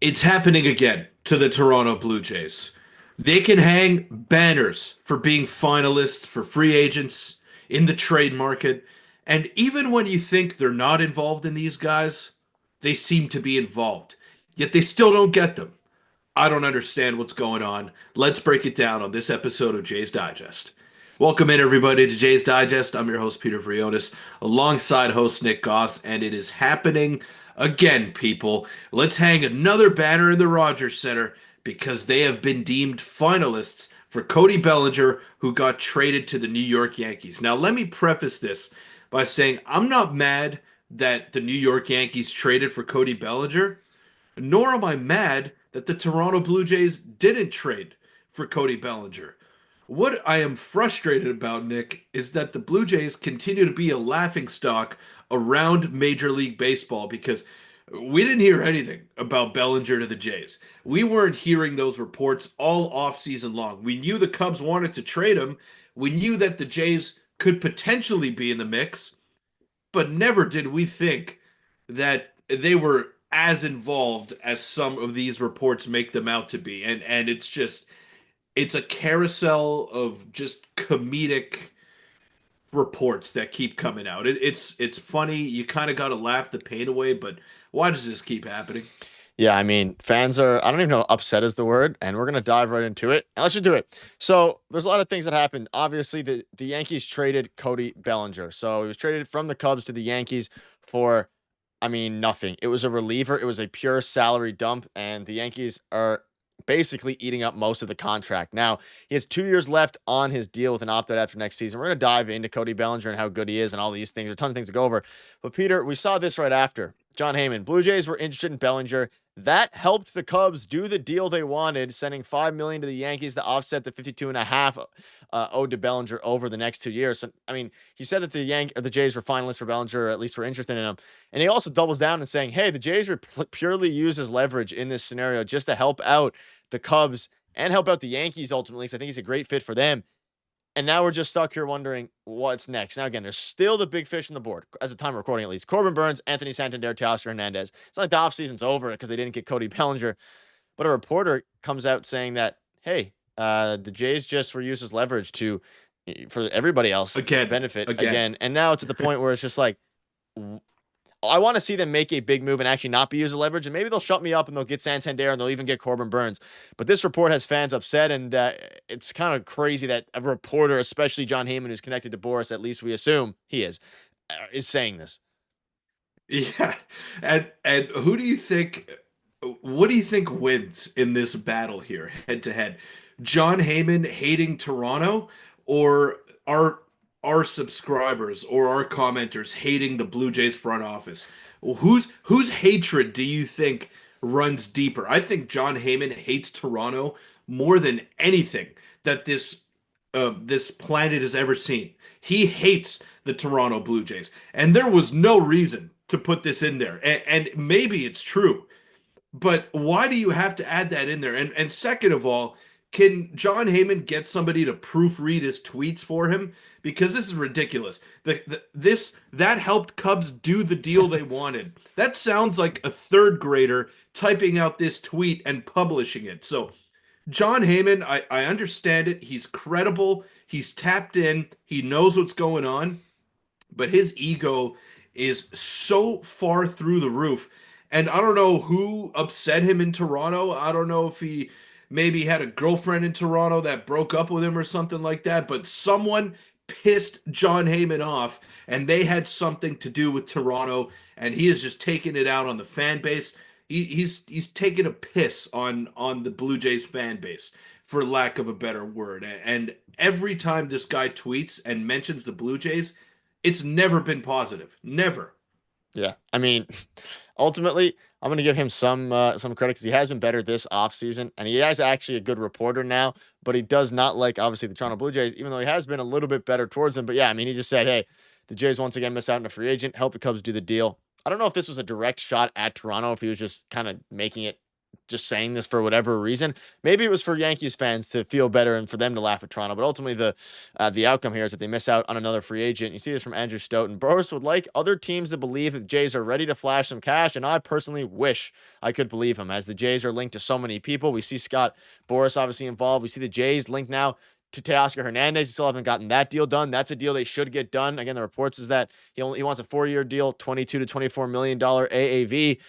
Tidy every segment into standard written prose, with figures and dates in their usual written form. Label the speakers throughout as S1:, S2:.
S1: It's happening again to the Toronto Blue Jays. They can hang banners for being finalists for free agents in the trade market. And even when you think they're not involved in these guys, they seem to be involved. Yet they still don't get them. I don't understand what's going on. Let's break it down on this episode of Jay's Digest. Welcome in, everybody, to Jay's Digest. I'm your host, Peter Vryonis, alongside host Nick Gosse, and it is happening again, people. Let's hang another banner in the Rogers Center because they have been deemed finalists for Cody Bellinger, who got traded to the New York Yankees. Now, let me preface this by saying I'm not mad that the New York Yankees traded for Cody Bellinger. Nor am I mad that the Toronto Blue Jays didn't trade for Cody Bellinger. What I am frustrated about, Nick, is that the Blue Jays continue to be a laughingstock around Major League Baseball because we didn't hear anything about Bellinger to the Jays. We weren't hearing those reports all offseason long. We knew the Cubs wanted to trade him. We knew that the Jays could potentially be in the mix, but never did we think that they were as involved as some of these reports make them out to be. And it's a carousel of just comedic reports that keep coming out. It's funny. You kind of got to laugh the pain away, but why does this keep happening?
S2: Yeah, I mean, fans are, I don't even know, upset is the word, and we're going to dive right into it. And let's just do it. So, there's a lot of things that happened. Obviously, the Yankees traded Cody Bellinger. So, he was traded from the Cubs to the Yankees for, I mean, nothing. It was a reliever, it was a pure salary dump, and the Yankees are basically eating up most of the contract. Now, he has 2 years left on his deal with an opt out after next season. We're going to dive into Cody Bellinger and how good he is and all these things. There's a ton of things to go over. But, Peter, we saw this right after. John Heyman, Blue Jays were interested in Bellinger. That helped the Cubs do the deal they wanted, sending $5 million to the Yankees to offset the 52.5 owed to Bellinger over the next 2 years. So, I mean, he said that the Jays were finalists for Bellinger, or at least were interested in him. And he also doubles down and saying, "Hey, the Jays were purely used as leverage in this scenario just to help out the Cubs and help out the Yankees ultimately, because I think he's a great fit for them." And now we're just stuck here wondering what's next. Now, again, there's still the big fish on the board, as the time of recording at least. Corbin Burns, Anthony Santander, Teoscar Hernandez. It's not like the offseason's over because they didn't get Cody Bellinger. But a reporter comes out saying that, hey, the Jays just were used as leverage for everybody else's
S1: Again,
S2: benefit
S1: again.
S2: again. And now it's at the point where it's just like, I want to see them make a big move and actually not be used as leverage, and maybe they'll shut me up and they'll get Santander and they'll even get Corbin Burns. But this report has fans upset, and it's kind of crazy that a reporter, especially John Heyman, who's connected to Boris, at least we assume he is saying this.
S1: Yeah. And who do you think what do you think wins in this battle here, head to head? John Heyman hating Toronto or our our subscribers or our commenters hating the Blue Jays front office? Whose hatred do you think runs deeper? I think John Heyman hates Toronto more than anything that this planet has ever seen. He hates the Toronto Blue Jays, and there was no reason to put this in there. And maybe it's true, but why do you have to add that in there? And second of all, can John Heyman get somebody to proofread his tweets for him? Because this is ridiculous. This that helped Cubs do the deal they wanted. That sounds like a third grader typing out this tweet and publishing it. So John Heyman, I understand it. He's credible. He's tapped in. He knows what's going on, but his ego is so far through the roof. And I don't know who upset him in Toronto. I don't know if he maybe had a girlfriend in Toronto that broke up with him or something like that, but someone pissed John Heyman off and they had something to do with Toronto, and he is just taking it out on the fan base. He's taking a piss on the Blue Jays fan base, for lack of a better word. And every time this guy tweets and mentions the Blue Jays, it's never been positive. Never.
S2: Yeah, I mean, ultimately, I'm going to give him some credit because he has been better this offseason, and he is actually a good reporter now. But he does not like, obviously, the Toronto Blue Jays, even though he has been a little bit better towards them. But yeah, I mean, he just said, hey, the Jays once again miss out on a free agent, help the Cubs do the deal. I don't know if this was a direct shot at Toronto, if he was just kind of making it just saying this for whatever reason. Maybe it was for Yankees fans to feel better and for them to laugh at Toronto, but ultimately the outcome here is that they miss out on another free agent. You see this from Andrew Stoughton. Boris would like other teams to believe that the Jays are ready to flash some cash, and I personally wish I could believe him, as the Jays are linked to so many people. We see Scott Boris obviously involved. We see the Jays linked now to Teoscar Hernandez. He still haven't gotten that deal done. That's a deal they should get done. Again, the reports is that he wants a 4-year deal, $22 to $24 million AAV.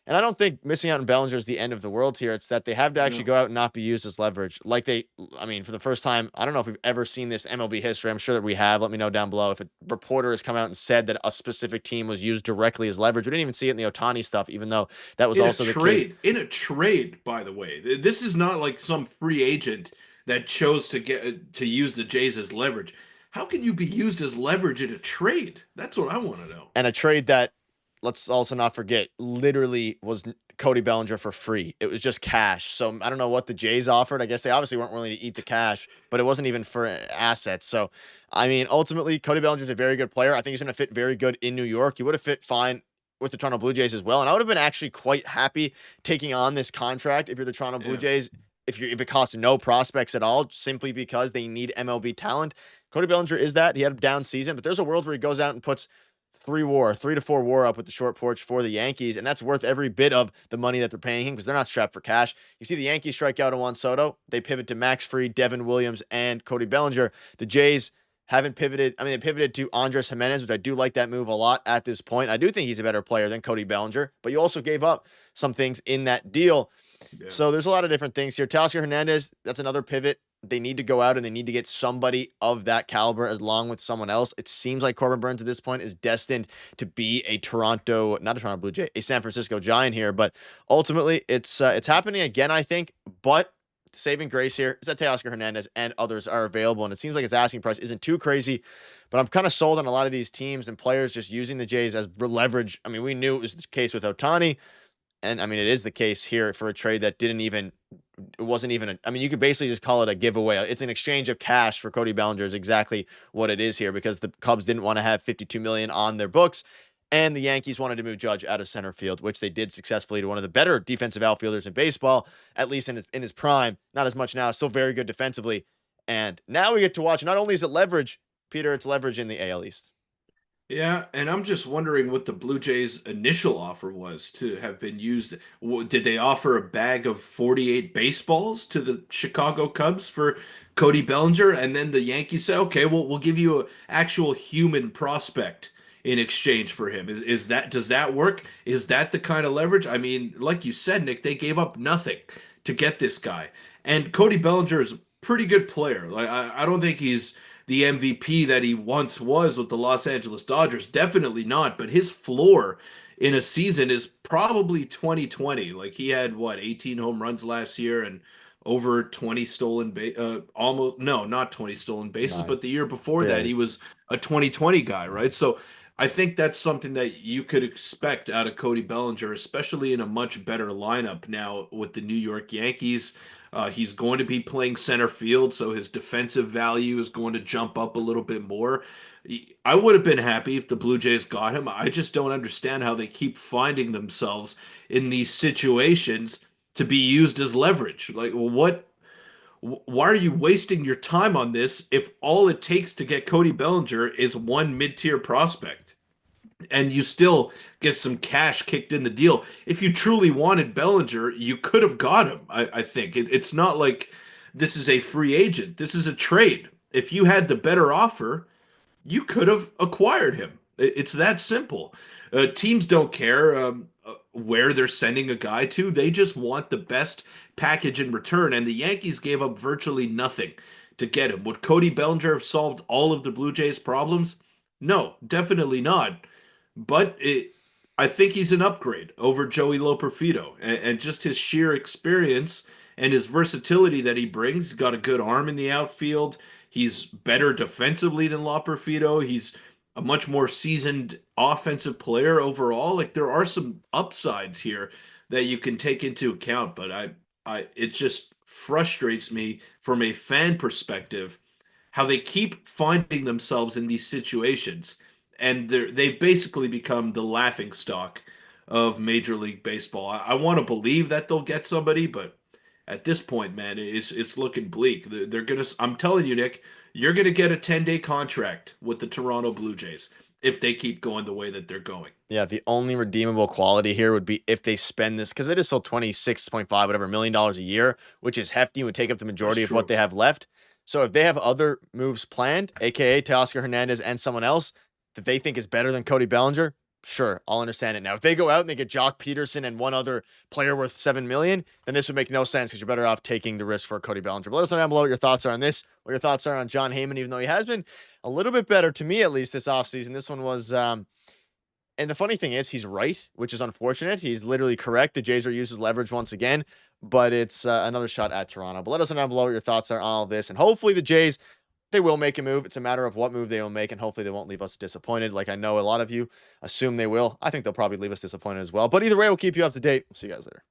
S2: And I don't think missing out on Bellinger is the end of the world here. It's that they have to actually
S1: No.
S2: go out and not be used as leverage. I mean, for the first time, I don't know if we've ever seen this MLB history. I'm sure that we have. Let me know down below if a reporter has come out and said that a specific team was used directly as leverage. We didn't even see it in the Otani stuff, even though that was also the case.
S1: In a trade, by the way. This is not like some free agent that chose to get to use the Jays as leverage. How can you be used as leverage in a trade? That's what I want to know.
S2: And a trade that, let's also not forget, literally was Cody Bellinger for free. It was just cash. So I don't know what the Jays offered. I guess they obviously weren't willing to eat the cash, but it wasn't even for assets. So, I mean, ultimately, Cody Bellinger is a very good player. I think he's going to fit very good in New York. He would have fit fine with the Toronto Blue Jays as well. And I would have been actually quite happy taking on this contract if you're the Toronto Blue
S1: Yeah.
S2: Jays. If it costs no prospects at all, simply because they need MLB talent. Cody Bellinger is that. He had a down season, but there's a world where he goes out and puts 3 to 4 WAR up with the short porch for the Yankees, and that's worth every bit of the money that they're paying him because they're not strapped for cash. You see the Yankees strike out on Juan Soto. They pivot to Max Fried, Devin Williams, and Cody Bellinger. The Jays haven't pivoted. I mean, they pivoted to Andres Jimenez, which I do like that move a lot at this point. I do think he's a better player than Cody Bellinger, but you also gave up some things in that deal.
S1: Yeah.
S2: So there's a lot of different things here. Teoscar Hernandez, that's another pivot. They need to go out and they need to get somebody of that caliber along with someone else. It seems like Corbin Burns at this point is destined to be a not a Toronto Blue Jay, a San Francisco Giant here. But ultimately, it's happening again, I think. But the saving grace here is that Teoscar Hernandez and others are available, and it seems like his asking price isn't too crazy. But I'm kind of sold on a lot of these teams and players just using the Jays as leverage. I mean, we knew it was the case with Otani. And I mean, it is the case here for a trade that it wasn't even, I mean, you could basically just call it a giveaway. It's an exchange of cash for Cody Bellinger is exactly what it is here because the Cubs didn't want to have $52 million on their books. And the Yankees wanted to move Judge out of center field, which they did successfully to one of the better defensive outfielders in baseball, at least in his prime. Not as much now, still very good defensively. And now we get to watch, not only is it leverage, Peter, it's leverage in the AL East.
S1: Yeah, and I'm just wondering what the Blue Jays' initial offer was to have been used. Did they offer a bag of 48 baseballs to the Chicago Cubs for Cody Bellinger? And then the Yankees say, okay, well, we'll give you an actual human prospect in exchange for him. Does that work? Is that the kind of leverage? I mean, like you said, Nick, they gave up nothing to get this guy. And Cody Bellinger is a pretty good player. Like I don't think he's the MVP that he once was with the Los Angeles Dodgers. Definitely not. But his floor in a season is probably 2020. Like he had what 18 home runs last year and over 20 stolen base. Almost no, not 20 stolen bases,
S2: No,
S1: but the year before that
S2: barely.
S1: he was a 2020 guy, right? So I think that's something that you could expect out of Cody Bellinger, especially in a much better lineup now with the New York Yankees. He's going to be playing center field, so his defensive value is going to jump up a little bit more. I would have been happy if the Blue Jays got him. I just don't understand how they keep finding themselves in these situations to be used as leverage. Like, what? Why are you wasting your time on this if all it takes to get Cody Bellinger is one mid-tier prospect? And you still get some cash kicked in the deal. If you truly wanted Bellinger, you could have got him. I think it's not like this is a free agent. This is a trade. If you had the better offer, you could have acquired him. It's that simple. Teams don't care where they're sending a guy to. They just want the best package in return. And the Yankees gave up virtually nothing to get him. Would Cody Bellinger have solved all of the Blue Jays' problems? No, definitely not. But I think he's an upgrade over Joey Loperfido, and just his sheer experience and his versatility that he brings. He's got a good arm in the outfield. He's better defensively than Loperfido. He's a much more seasoned offensive player overall. Like there are some upsides here that you can take into account, but it just frustrates me from a fan perspective how they keep finding themselves in these situations and they've basically become the laughing stock of Major League Baseball. I want to believe that they'll get somebody, but at this point, man, it's looking bleak. They're gonna. I'm telling you, Nick, you're gonna get a 10-day contract with the Toronto Blue Jays if they keep going the way that they're going.
S2: Yeah, the only redeemable quality here would be if they spend this, because it is still 26.5 whatever million dollars a year, which is hefty and would take up the
S1: That's
S2: majority of what
S1: true.
S2: they have left. So if they have other moves planned, aka Teoscar Hernandez and someone else that they think is better than Cody Bellinger, sure, I'll understand it. Now, if they go out and they get Jock Peterson and one other player worth 7 million, then this would make no sense because you're better off taking the risk for Cody Bellinger. But let us know down below what your thoughts are on this, what your thoughts are on John Heyman, even though he has been a little bit better to me, at least this offseason. This one was and the funny thing is, he's right, which is unfortunate. He's literally correct. The Jays are used as leverage once again, but it's another shot at Toronto. But let us know down below what your thoughts are on all of this. And hopefully the Jays, they will make a move. It's a matter of what move they will make, and hopefully they won't leave us disappointed. Like I know a lot of you assume they will. I think they'll probably leave us disappointed as well. But either way, we'll keep you up to date. See you guys later.